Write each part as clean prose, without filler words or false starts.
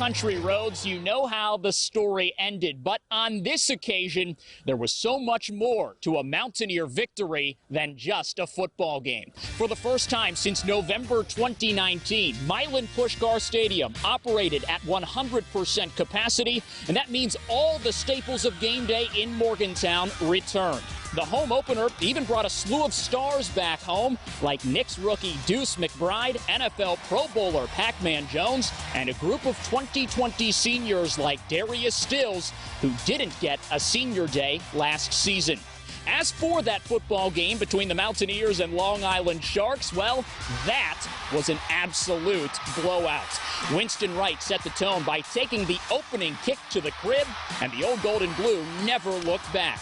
country roads, you know how the story ended. But on this occasion, there was so much more to a Mountaineer victory than just a football game. For the first time since November 2019, Milan Puskar Stadium operated at 100% capacity, and that means all the staples of game day in Morgantown returned. The home opener even brought a slew of stars back home, like Knicks rookie Deuce McBride, NFL Pro Bowler Pac-Man Jones, and a group of 2020 seniors like Darius Stills, who didn't get a senior day last season. As for that football game between the Mountaineers and Long Island Sharks, well, that was an absolute blowout. Winston Wright set the tone by taking the opening kick to the crib, and the old gold and blue never looked back.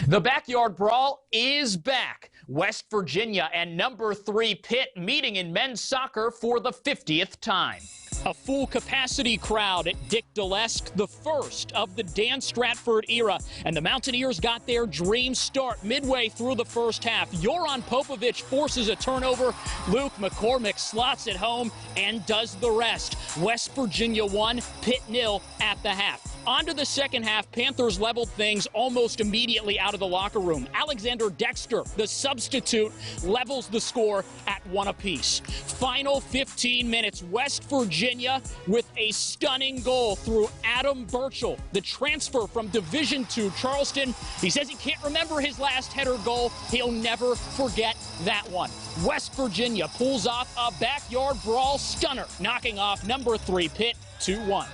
The backyard brawl is back. West Virginia and number 3 Pitt meeting in men's soccer for the 50th time. A full capacity crowd at Dick Dalesk, the first of the Dan Stratford era, and the Mountaineers got their dream start midway through the first half. Joran Popovic forces a turnover. Luke McCormick slots it home and does the rest. West Virginia 1, Pitt 0 at the half. On to the second half, Panthers leveled things almost immediately out of the locker room. Alexander Dexter, the substitute, levels the score at 1 apiece. Final 15 minutes, West Virginia with a stunning goal through Adam Burchell, the transfer from Division II Charleston. He says he can't remember his last header goal. He'll never forget that one. West Virginia pulls off a backyard brawl stunner, knocking off number 3 Pitt 2-1.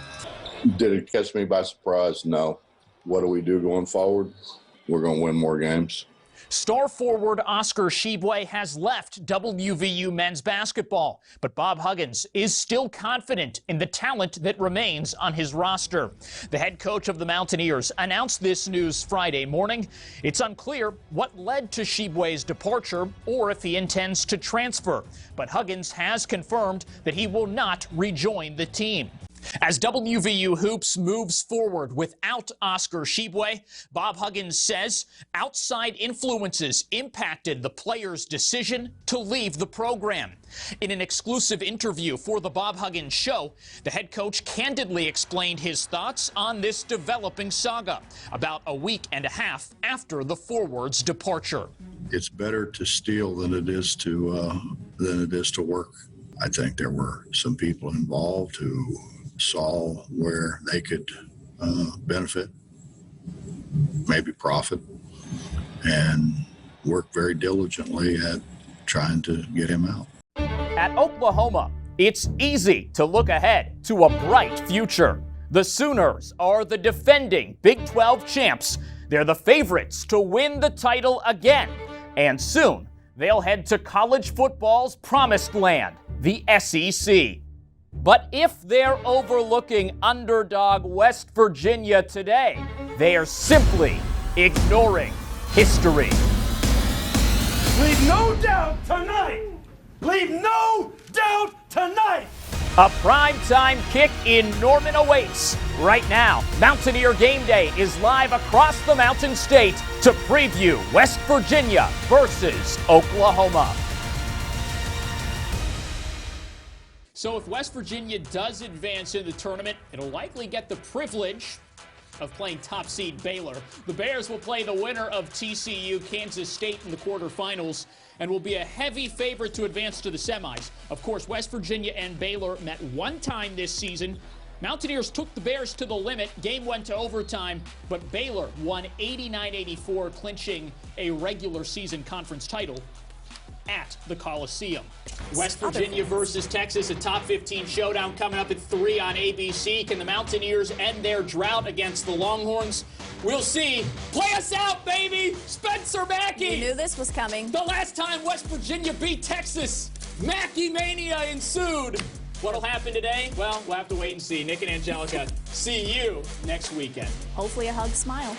Did it catch me by surprise? No. What do we do going forward? We're going to win more games. Star forward Oscar Tshiebwe has left WVU men's basketball, but Bob Huggins is still confident in the talent that remains on his roster. The head coach of the Mountaineers announced this news Friday morning. It's unclear what led to Tshiebwe's departure or if he intends to transfer, but Huggins has confirmed that he will not rejoin the team. As WVU Hoops moves forward without Oscar Tshiebwe, Bob Huggins says outside influences impacted the player's decision to leave the program. In an exclusive interview for the Bob Huggins Show, the head coach candidly explained his thoughts on this developing saga about a week and a half after the forward's departure. It's better to steal than it is to work. I think there were some people involved who saw where they could benefit, maybe profit, and work very diligently at trying to get him out. At Oklahoma, it's easy to look ahead to a bright future. The Sooners are the defending Big 12 champs. They're the favorites to win the title again. And soon, they'll head to college football's promised land, the SEC. But if they're overlooking underdog West Virginia today, they are simply ignoring history. Leave no doubt tonight! Leave no doubt tonight! A primetime kick in Norman awaits. Right now, Mountaineer Game Day is live across the Mountain State to preview West Virginia versus Oklahoma. So if West Virginia does advance in the tournament, it'll likely get the privilege of playing top seed Baylor. The Bears will play the winner of TCU Kansas State in the quarterfinals and will be a heavy favorite to advance to the semis. Of course, West Virginia and Baylor met one time this season. Mountaineers took the Bears to the limit. Game went to overtime, but Baylor won 89-84, clinching a regular season conference title at the Coliseum. West Virginia versus Texas, a top 15 showdown coming up at 3 on ABC. Can the Mountaineers end their drought against the Longhorns? We'll see. Play us out, baby! Spencer Mackey! You knew this was coming. The last time West Virginia beat Texas, Mackey Mania ensued. What'll happen today? Well, we'll have to wait and see. Nick and Angelica, see you next weekend. Hopefully a hug, smile.